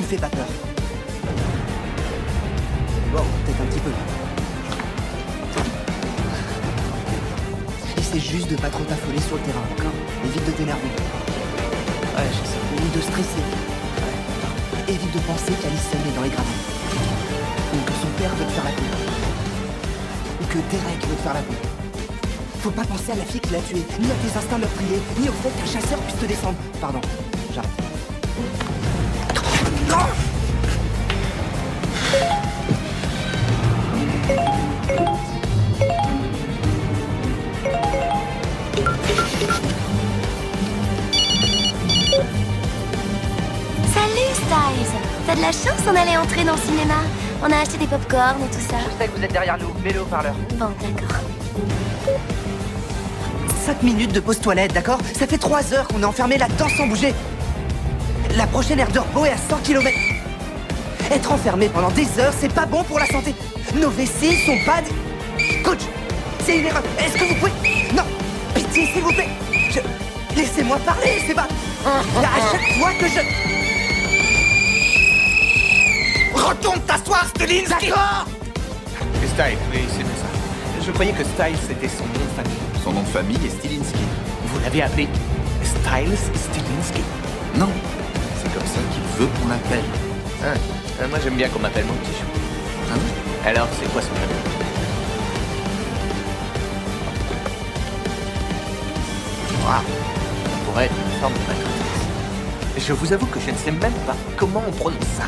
fais pas peur. Bon, peut-être un petit peu. Essaie juste de pas trop t'affoler sur le terrain, d'accord? Évite de t'énerver. Ouais, je sais. Ou de stresser. Ouais. Évite de penser qu'Alison est dans les gradins. Ou que son père veut te faire la peau. Ou que Derek veut te faire la peau. Faut pas penser à la fille qui l'a tué, ni à tes instincts meurtriers, ni au fait qu'un chasseur puisse te descendre. Pardon, j'arrête. Non! Salut Styles! T'as de la chance, on allait entrer dans le cinéma. On a acheté des pop-corn et tout ça. Je sais que vous êtes derrière nous, mets-le au parleur. Bon, d'accord. 5 minutes de pause toilette, d'accord? Ça fait 3 heures qu'on est enfermé là-dedans sans bouger. La prochaine aire de repos est à 100 km. Être enfermé pendant des heures, c'est pas bon pour la santé. Nos WC sont pas des... Coach, c'est une erreur. Est-ce que vous pouvez... Non, pitié, s'il vous plaît. Laissez-moi parler, c'est pas... À chaque fois que je... Retourne t'asseoir, Stilinski. D'accord. Style, oui, c'est bien ça. Je croyais que Styles c'était son nom de famille. Son nom de famille est Stilinski. Vous l'avez appelé Styles Stilinski? Non, c'est comme ça qu'il veut qu'on l'appelle. Ah, moi j'aime bien qu'on m'appelle mon petit chou. Ah oui? Alors, c'est quoi son nom? Waouh, ça pourrait être une forme de maîtrise. Je vous avoue que je ne sais même pas comment on prononce ça.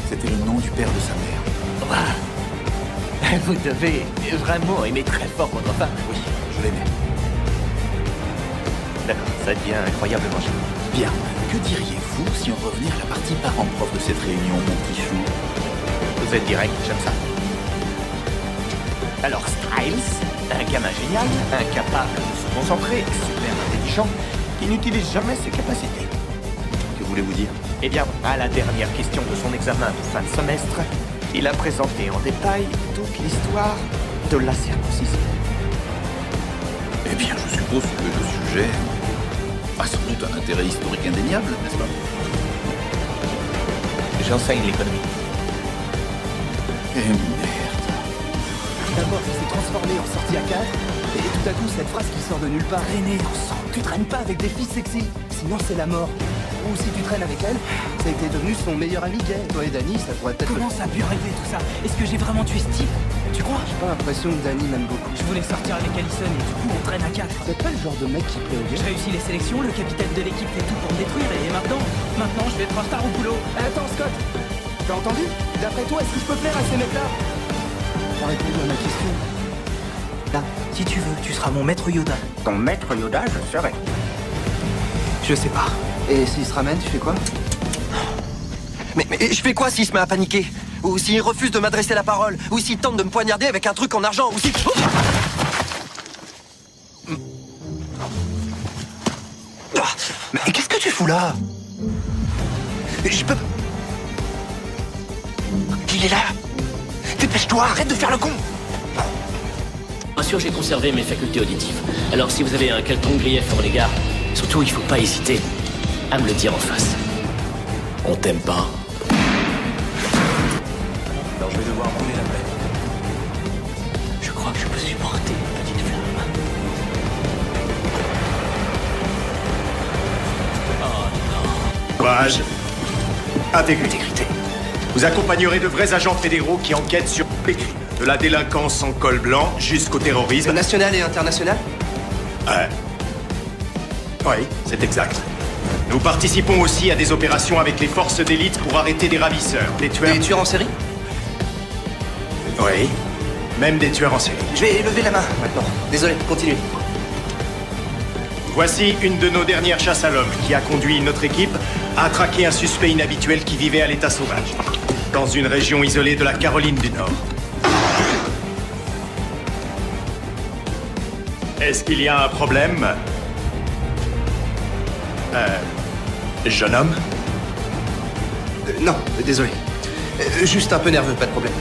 C'était le nom du père de sa mère. Waouh. Vous devez vraiment aimer très fort votre femme. Oui, je l'aimais. D'accord, ça devient incroyablement génial. Bien, que diriez-vous si on revenait à la partie parent-prof de cette réunion, mon petit chou? Vous êtes direct, j'aime ça. Alors, Styles, un gamin génial, incapable de se concentrer, super intelligent, qui n'utilise jamais ses capacités. Que voulez-vous dire? Eh bien, à la dernière question de son examen de fin de semestre, il a présenté en détail toute l'histoire de la circoncision. Eh bien, je suppose que le sujet a sans doute un intérêt historique indéniable, n'est-ce pas? J'enseigne l'économie. Eh merde. D'abord, ça s'est transformé en sortie à 4, et tout à coup, cette phrase qui sort de nulle part. Traîner ensemble. Tu traînes pas avec des filles sexy, sinon c'est la mort. Ou si tu traînes avec elle, ça a été devenu son meilleur ami gay. Toi et Danny, ça pourrait peut-être... Comment ça a pu arriver tout ça? Est-ce que j'ai vraiment tué ce type? Tu crois? J'ai pas l'impression que Danny m'aime beaucoup. Je voulais sortir avec Allison et du coup on traîne à 4. C'est pas le genre de mec qui plaît aux Je gars. réussis les sélections, le capitaine de l'équipe fait tout pour me détruire et maintenant je vais être un star au boulot. Attends, Scott, t'as entendu? D'après toi, est-ce que je peux plaire à ces mecs-là? T'as répondu à ma question. Là, si tu veux, tu seras mon maître Yoda. Ton maître Yoda, je serai. Je sais pas. Et s'il se ramène, tu fais quoi? Mais je fais quoi s'il se met à paniquer? Ou s'il refuse de m'adresser la parole? Ou s'il tente de me poignarder avec un truc en argent? Ou si... Mais qu'est-ce que tu fous là? Je peux... Il est là. Dépêche-toi, arrête de faire le con. Bien sûr, j'ai conservé mes facultés auditives. Alors si vous avez un quelconque grief à mon égard, surtout il faut pas hésiter à me le dire en face. On t'aime pas. Alors je vais devoir brûler la plaie. Je crois que je peux supporter une petite flamme. Courage. Intégrité. Vous accompagnerez de vrais agents fédéraux qui enquêtent sur les crimes. De la délinquance en col blanc jusqu'au terrorisme. National et international? Ouais. Oui, c'est exact. Nous participons aussi à des opérations avec les forces d'élite pour arrêter des ravisseurs, des tueurs... Des tueurs en série? Oui. Même des tueurs en série. Je vais lever la main maintenant. Désolé, continue. Voici une de nos dernières chasses à l'homme qui a conduit notre équipe à traquer un suspect inhabituel qui vivait à l'état sauvage, dans une région isolée de la Caroline du Nord. Est-ce qu'il y a un problème? Jeune homme? Non, désolé. Juste un peu nerveux, pas de problème.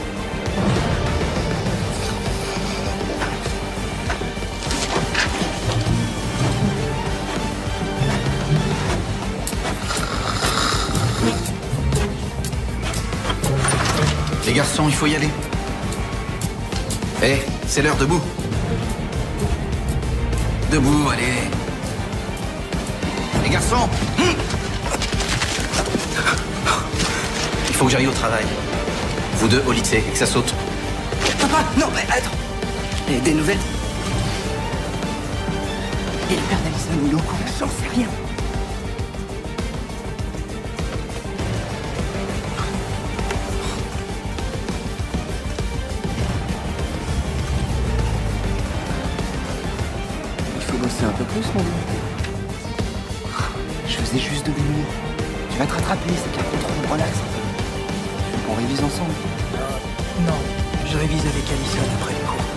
garçons, il faut y aller. Hé, c'est l'heure, debout. Debout, allez. Les garçons. Il faut que j'aille au travail. Vous deux au lycée et que ça saute. Papa, non, mais attends. Et des nouvelles? Et le père d'Alison, il est au courant? J'en sais rien. Il faut bosser un peu plus, mon gars. Je faisais juste de l'humour. Tu vas te rattraper, c'est qu'un contrôle, relax un peu. Tu veux qu'on révise ensemble? Non, je révise avec Alison après les cours.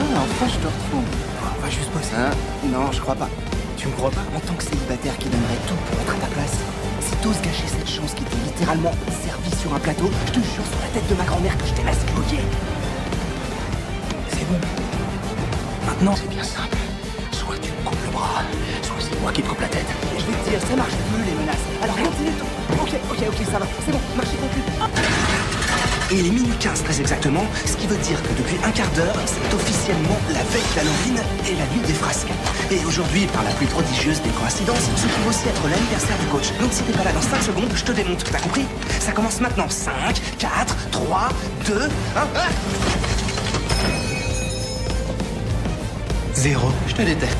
Ah, enfin, je te retrouve. On va juste bosser. Hein? Non, je crois pas. Tu me crois pas? En tant que célibataire qui donnerait tout pour être à ta place, si t'oses gâcher cette chance qui t'est littéralement servie sur un plateau, je te jure sur la tête de ma grand-mère que je t'émasque, ok? C'est bon. Maintenant, c'est bien simple. Soit tu me coupes le bras, soit c'est moi qui te coupe la tête. Et je vais te dire, ça marche plus les menaces. Alors continue tout. Ok, ça va. C'est bon, marché conclu. Et il est minuit 15 très exactement, ce qui veut dire que depuis un quart d'heure, c'est officiellement la veille d'Halloween et la nuit des frasques. Et aujourd'hui, par la plus prodigieuse des coïncidences, ce qui va aussi être l'anniversaire du coach. Donc si t'es pas là dans 5 secondes, je te démonte, t'as compris? Ça commence maintenant. 5, 4, 3, 2, 1... Ah 0. Je te déteste.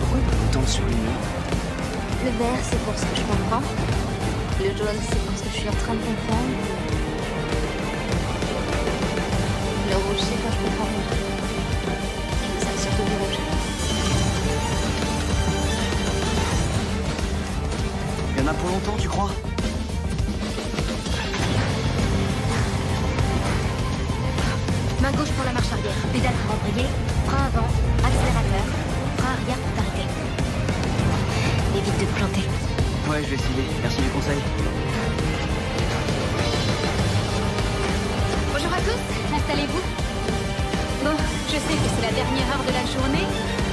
Pourquoi t'as autant de surlignement? Le vert, c'est pour ce que je comprends. Le jaune, c'est pour ce que je suis en train de comprendre. Le rouge, c'est quand je comprends rien. Je me sers surtout du rouge. Il y en a pour longtemps, tu crois? Main gauche pour la marche arrière. Pédale pour embrayer. Frein avant. Accélérateur. Frein arrière pour t'arrêter. Évite de te planter. Ouais, je vais essayer. Merci du conseil. Bonjour à tous, installez-vous. Bon, je sais que c'est la dernière heure de la journée,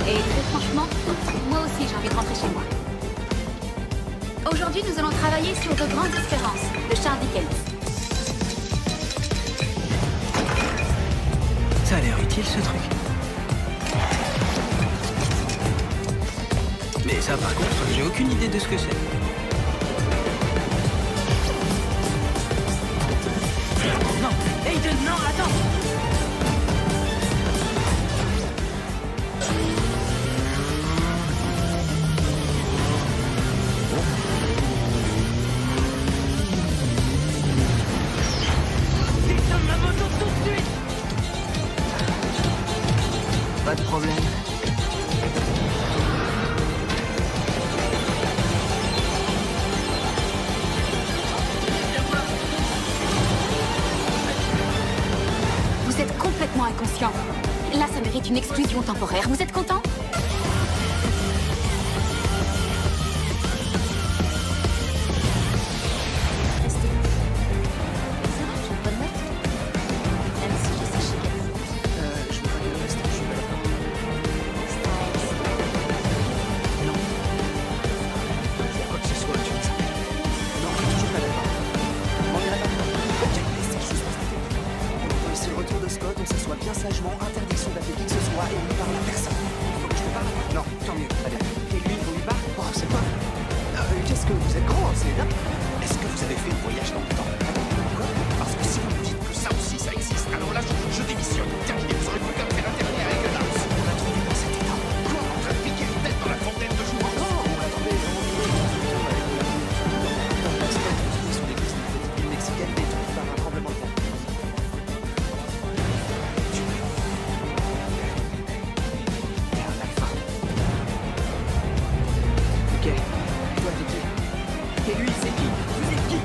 et très franchement, moi aussi j'ai envie de rentrer chez moi. Aujourd'hui, nous allons travailler sur De Grandes Espérances, de Charles Dickens. Ça a l'air utile ce truc. Mais ça, par contre, j'ai aucune idée de ce que c'est. Non, Aiden, non, attends! Descends ma moto tout de suite! Pas de problème. Vous êtes complètement inconscient. Là, ça mérite une exclusion temporaire. Vous êtes content? Restez. Ça va, j'ai une bonne note. Même si je sais chicaner. Je veux pas que le reste, je suis pas d'accord. Styles. Non. Il y a quoi que ce soit, tu me dis. Non, toujours pas d'accord. On irait pas. Ok, laissez juste passer. On ici le retour de Scott, on s'assoit bien sagement, interdiction d'appeler qui que ce soit, et on ne parle à personne. Il faut que je te parle? Non, tant mieux, allez. Et lui, on lui parle? Oh, c'est pas... qu'est-ce que vous êtes grand, c'est là? Est-ce que vous avez fait le voyage dans le temps? Quoi? Parce que si vous me dites que ça aussi, ça existe, alors là, je démissionne. Terminé, vous aurez plus qu'à me faire interner avec le Daus. On l'a trouvé dans cet état. Quoi? En train de piquer une tête dans la fontaine de jour? Non, on l'a trouvé dans la stèle sous l'église d'une petite ville mexicaine détruite par un tremblement de terre. Tu peux. T'es un alpha. Ok. Toi, t'es qui? Et lui, c'est qui? Vous êtes qui?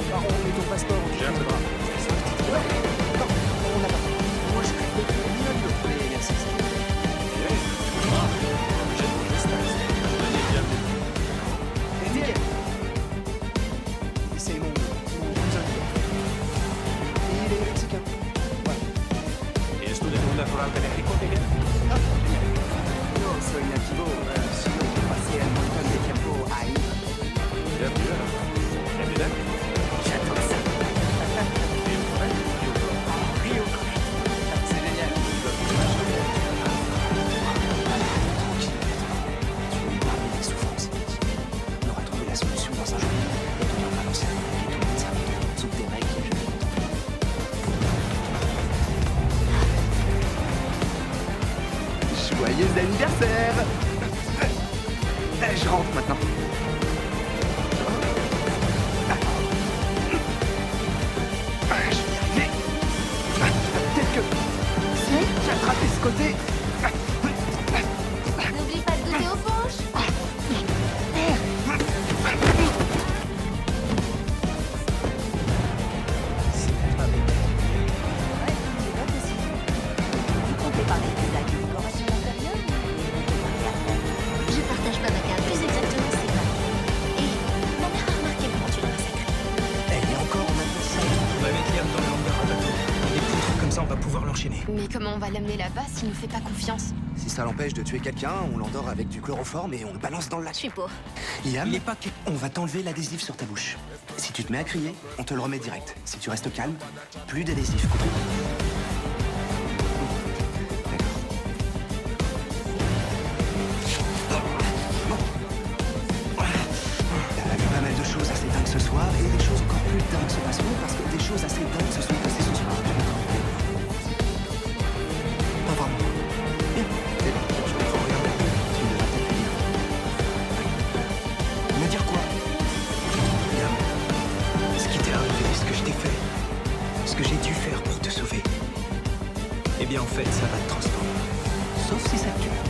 Baron, on met ton passeport. J'ai un peu de bras. Ouais. Non, on n'a pas. Moi, je rêve de ni l'un ni l'autre. Mais merci. Et nickel. C'est mon cousin. Et il est mexicain. Voilà. Ah, génial. Yo soy nativo, sino que pasé un montón de tiempo ahí. J'adore ça. Joyeux anniversaire. Je rentre maintenant. Je vais y arriver. Peut-être que si j'attrapais ce côté... N'oublie pas de goûter aux punch. Je partage pas ma carte, plus exactement c'est pas. Et ma mère a remarqué comment tu l'as massacré. Elle est encore en apprentissage. On va mettre Liam dans le hangar à bateau. Et des petits trucs comme ça, on va pouvoir l'enchaîner. Mais comment on va l'amener là-bas s'il nous fait pas confiance? Si ça l'empêche de tuer quelqu'un, on l'endort avec du chloroforme et on le balance dans le Je lac. suis pour. Liam, Il est pas... on va t'enlever l'adhésif sur ta bouche. Si tu te mets à crier, on te le remet direct. Si tu restes calme, plus d'adhésif. Compris? D'accord. Il y a eu pas mal de choses assez dingues ce soir et des choses encore plus dingues se passeront parce que des choses assez dingues se sont passées ce soir. Pas vraiment. Bien. C'est bon, je comprends rien. Tu devras peut-être me dire. Me dire quoi? Liam, ce qui t'est arrivé, ce que je t'ai fait, ce que j'ai dû faire pour te sauver, eh bien en fait, ça va te transformer. Sauf si ça te tue.